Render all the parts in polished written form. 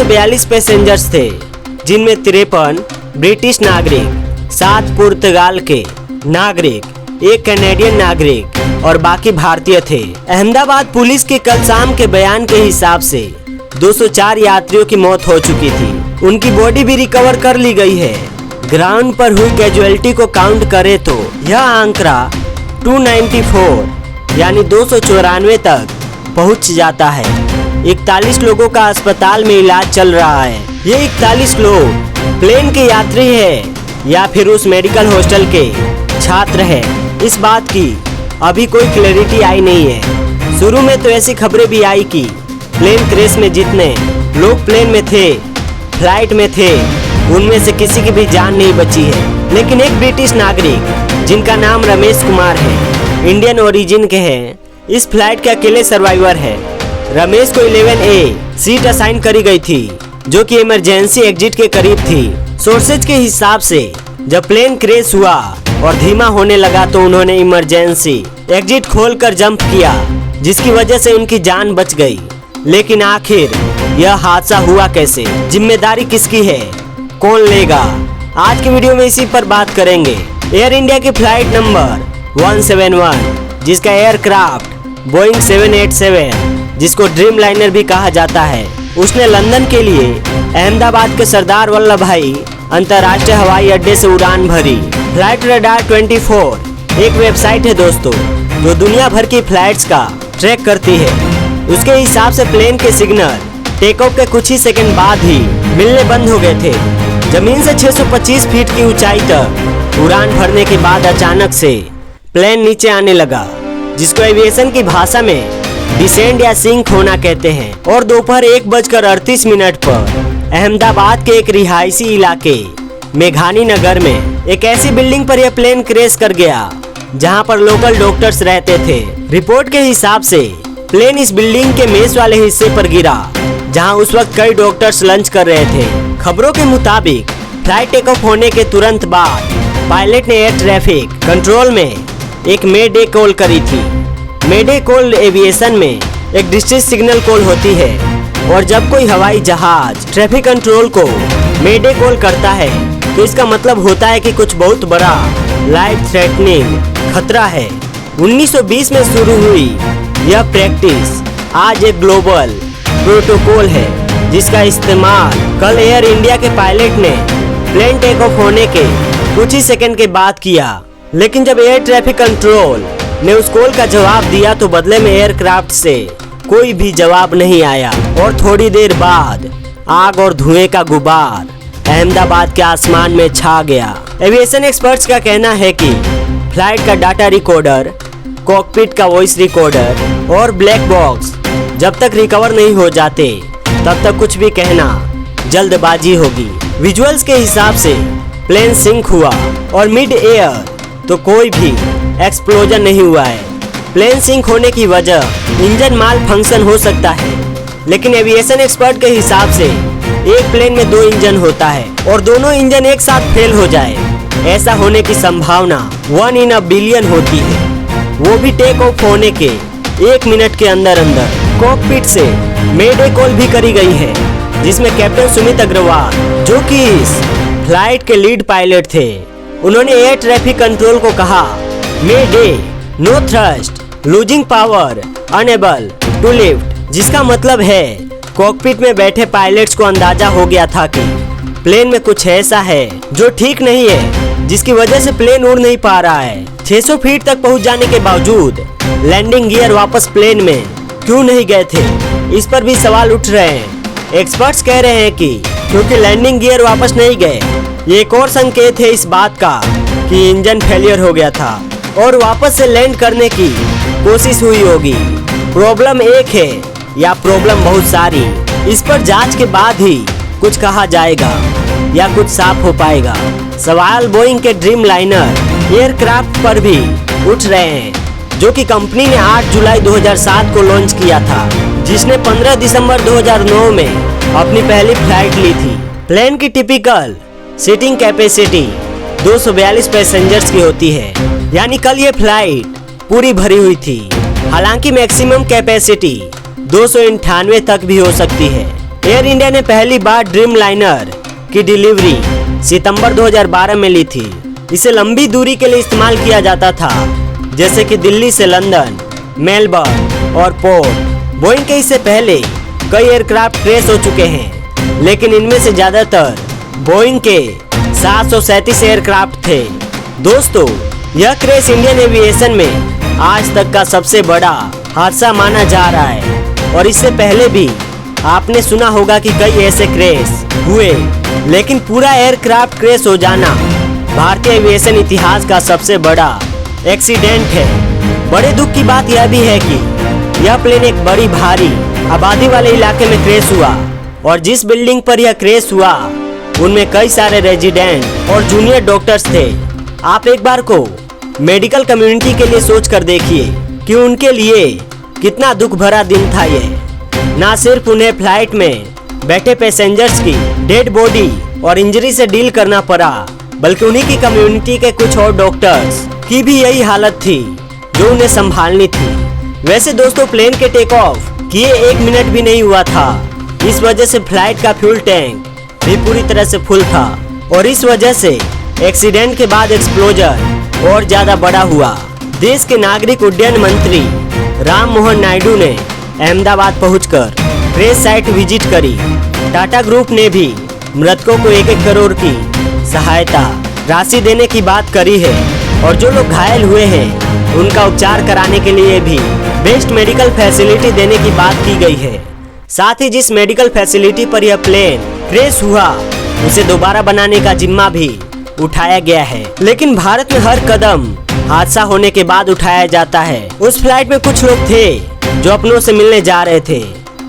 242 passengers थे, जिनमें 53 British नागरिक, 7 पुर्तगाल के नागरिक, 1 कैनेडियन नागरिक और बाकी भारतीय थे। अहमदाबाद पुलिस के कल शाम के बयान के हिसाब से 204 यात्रियों की मौत हो चुकी थी। उनकी बॉडी भी रिकवर कर ली गई है। ग्राउंड पर हुई कैजुअलिटी को काउंट करें तो यह आंकड़ा 294 यानी 294 तक पहुंच जाता है। 41 लोगों का अस्पताल में इलाज चल रहा है। ये 41 लोग प्लेन के यात्री है या फिर उस मेडिकल हॉस्टल के छात्र है, इस बात की अभी कोई क्लैरिटी आई नहीं है। शुरू में तो ऐसी खबरें भी आई कि प्लेन क्रैश में जितने लोग प्लेन में थे, फ्लाइट में थे, उनमें से किसी की भी जान नहीं बची है। लेकिन एक ब्रिटिश नागरिक जिनका नाम रमेश कुमार है, इंडियन ओरिजिन के हैं, इस फ्लाइट के अकेले सर्वाइवर है। रमेश को 11A सीट असाइन करी गई थी, जो कि इमरजेंसी एग्जिट के करीब थी। सोर्सेज के हिसाब से जब प्लेन क्रैश हुआ और धीमा होने लगा तो उन्होंने इमरजेंसी एग्जिट खोलकर जंप किया, जिसकी वजह से उनकी जान बच गई। लेकिन आखिर यह हादसा हुआ कैसे, जिम्मेदारी किसकी है, कौन लेगा? आज की वीडियो में इसी पर बात करेंगे। एयर इंडिया की फ्लाइट नंबर 171, जिसका एयरक्राफ्ट बोइंग 787, जिसको ड्रीम लाइनर भी कहा जाता है, उसने लंदन के लिए अहमदाबाद के सरदार वल्लभ भाई अंतर्राष्ट्रीय हवाई अड्डे से उड़ान भरी। फ्लाइट रडार 24 एक वेबसाइट है दोस्तों, जो दुनिया भर की फ्लाइट्स का ट्रैक करती है। उसके हिसाब से प्लेन के सिग्नल टेक ऑफ के कुछ ही सेकंड बाद ही मिलने बंद हो गए थे। जमीन से 625 फीट की ऊंचाई तक उड़ान भरने के बाद अचानक से प्लेन नीचे आने लगा, जिसको एविएशन की भाषा में डिसेंड या सिंक होना कहते हैं। और दोपहर 1:38 पर अहमदाबाद के एक रिहायशी इलाके मेघानी नगर में एक ऐसी बिल्डिंग पर यह प्लेन क्रैश कर गया, जहां पर लोकल डॉक्टर्स रहते थे। रिपोर्ट के हिसाब से प्लेन इस बिल्डिंग के मेस वाले हिस्से पर गिरा, जहां उस वक्त कई डॉक्टर्स लंच कर रहे थे। खबरों के मुताबिक फ्लाइट टेक ऑफ होने के तुरंत बाद पायलट ने एयर ट्रैफिक कंट्रोल में एक मेडे कॉल करी थी। मेडे कॉल एविएशन में एक डिस्ट्रेस सिग्नल कॉल होती है, और जब कोई हवाई जहाज ट्रैफिक कंट्रोल को मेडे कॉल करता है तो इसका मतलब होता है कि कुछ बहुत बड़ा लाइफ थ्रेटनिंग खतरा है। 1920 में शुरू हुई यह प्रैक्टिस आज एक ग्लोबल प्रोटोकॉल है, जिसका इस्तेमाल कल एयर इंडिया के पायलट ने प्लेन टेक ऑफ होने के कुछ ही सेकंड के बाद किया। लेकिन जब एयर ट्रैफिक कंट्रोल ने उस कॉल का जवाब दिया तो बदले में एयरक्राफ्ट से कोई भी जवाब नहीं आया, और थोड़ी देर बाद आग और धुएं का गुबार अहमदाबाद के आसमान में छा गया। एविएशन एक्सपर्ट्स का कहना है कि फ्लाइट का डाटा रिकॉर्डर, कॉकपिट का वॉइस रिकॉर्डर और ब्लैक बॉक्स जब तक रिकवर नहीं हो जाते तब तक कुछ भी कहना जल्दबाजी होगी। विजुअल्स के हिसाब से प्लेन सिंक हुआ और मिड एयर तो कोई भी एक्सप्लोजन नहीं हुआ है। प्लेन सिंक होने की वजह इंजन माल फंक्शन हो सकता है, लेकिन एविएशन एक्सपर्ट के हिसाब से एक प्लेन में 2 इंजन होता है और दोनों इंजन एक साथ फेल हो जाए, ऐसा होने की संभावना 1 in a billion होती है, वो भी टेक ऑफ होने के 1 मिनट के अंदर अंदर। कॉकपिट से मेडे कॉल भी करी गई है, जिसमें कैप्टन सुमित अग्रवाल, जो कि इस फ्लाइट के लीड पायलट थे, उन्होंने एयर ट्रैफिक कंट्रोल को कहा, mayday, no thrust, losing power, unable to lift, जिसका मतलब है कॉकपिट में बैठे पायलट्स को अंदाजा हो गया था कि प्लेन में कुछ ऐसा है जो ठीक नहीं है, जिसकी वजह से प्लेन उड़ नहीं पा रहा है। 600 फीट तक पहुंच जाने के बावजूद लैंडिंग गियर वापस प्लेन में क्यों नहीं गए थे, इस पर भी सवाल उठ रहे हैं। एक्सपर्ट्स कह रहे हैं कि क्योंकि लैंडिंग गियर वापस नहीं गए, ये एक और संकेत है इस बात का कि इंजन फेलियर हो गया था और वापस से लैंड करने की कोशिश हुई होगी। प्रॉब्लम एक है या प्रॉब्लम बहुत सारी, इस पर जांच के बाद ही कुछ कहा जाएगा या कुछ साफ हो पाएगा। सवाल बोइंग के ड्रीम लाइनर एयरक्राफ्ट पर भी उठ रहे हैं, जो कि कंपनी ने 8 जुलाई 2007 को लॉन्च किया था, जिसने 15 दिसंबर 2009 में अपनी पहली फ्लाइट ली थी। प्लेन की टिपिकल सीटिंग कैपेसिटी 242 पैसेंजर्स की होती है, यानी कल ये फ्लाइट पूरी भरी हुई थी। हालांकि मैक्सिमम कैपेसिटी 298 तक भी हो सकती है। एयर इंडिया ने पहली बार ड्रीम लाइनर की डिलीवरी सितंबर 2012 में ली थी। इसे लंबी दूरी के लिए इस्तेमाल किया जाता था, जैसे कि दिल्ली से लंदन, मेलबर्न और पोर्ट। बोइंग के इससे पहले कई एयरक्राफ्ट क्रैश हो चुके हैं, लेकिन इनमें से ज्यादातर बोइंग के 737 एयरक्राफ्ट थे। दोस्तों, यह क्रैश इंडियन एविएशन में आज तक का सबसे बड़ा हादसा माना जा रहा है। और इससे पहले भी आपने सुना होगा कि कई ऐसे क्रैश हुए, लेकिन पूरा एयरक्राफ्ट क्रैश हो जाना भारतीय एविएशन इतिहास का सबसे बड़ा एक्सीडेंट है। बड़े दुख की बात यह भी है कि यह प्लेन एक बड़ी भारी आबादी वाले इलाके में क्रैश हुआ, और जिस बिल्डिंग पर यह क्रैश हुआ उनमें कई सारे रेजिडेंट और जूनियर डॉक्टर्स थे। आप एक बार को मेडिकल कम्युनिटी के लिए सोच कर देखिए कि उनके लिए कितना दुख भरा दिन था ये। ना सिर्फ उन्हें फ्लाइट में बैठे पैसेंजर्स की डेड बॉडी और इंजरी से डील करना पड़ा, बल्कि उन्हीं की कम्युनिटी के कुछ और डॉक्टर्स की भी यही हालत थी जो उन्हें संभालनी थी। वैसे दोस्तों, प्लेन के टेक ऑफ किए 1 मिनट भी नहीं हुआ था। इस वजह से फ्लाइट का फ्यूल टैंक भी पूरी तरह से फुल था, और इस वजह से एक्सीडेंट के बाद एक्सप्लोजन और ज्यादा बड़ा हुआ। देश के नागरिक उड्डयन मंत्री राम मोहन नायडू ने अहमदाबाद पहुंचकर क्रैश साइट विजिट करी। टाटा ग्रुप ने भी मृतकों को 1-1 करोड़ की सहायता राशि देने की बात करी है, और जो लोग घायल हुए हैं उनका उपचार कराने के लिए भी बेस्ट मेडिकल फैसिलिटी देने की बात की गई है। साथ ही जिस मेडिकल फैसिलिटी पर यह प्लेन क्रैश हुआ उसे दोबारा बनाने का जिम्मा भी उठाया गया है। लेकिन भारत में हर कदम हादसा होने के बाद उठाया जाता है। उस फ्लाइट में कुछ लोग थे जो अपनों से मिलने जा रहे थे,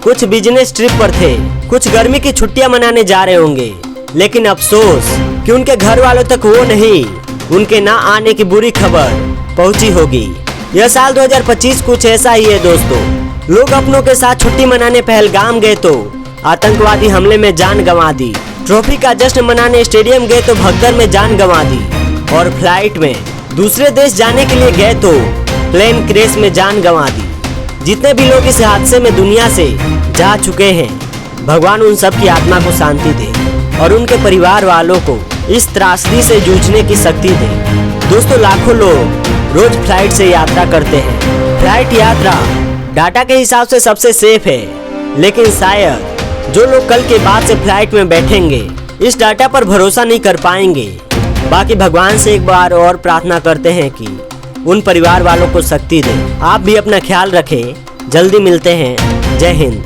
कुछ बिजनेस ट्रिप पर थे, कुछ गर्मी की छुट्टियां मनाने जा रहे होंगे। लेकिन अफसोस कि उनके घर वालों तक वो नहीं, उनके ना आने की बुरी खबर पहुंची होगी। यह साल 2025 कुछ ऐसा ही है दोस्तों। लोग अपनों के साथ छुट्टी मनाने पहलगाम गए तो आतंकवादी हमले में जान गंवा दी, ट्रॉफी का जश्न मनाने स्टेडियम गए तो भगदड़ में जान गंवा दी, और फ्लाइट में दूसरे देश जाने के लिए गए तो प्लेन क्रैश में जान गंवा दी। जितने भी लोग इस हादसे में दुनिया से जा चुके हैं, भगवान उन सब की आत्मा को शांति दे और उनके परिवार वालों को इस त्रासदी से जूझने की शक्ति दे। दोस्तों, लाखों लोग रोज फ्लाइट से यात्रा करते हैं। फ्लाइट यात्रा डाटा के हिसाब से सबसे सेफ है, लेकिन शायद जो लोग कल के बाद से फ्लाइट में बैठेंगे इस डाटा पर भरोसा नहीं कर पाएंगे। बाकी भगवान से एक बार और प्रार्थना करते हैं कि उन परिवार वालों को शक्ति दे। आप भी अपना ख्याल रखें। जल्दी मिलते हैं। जय हिंद।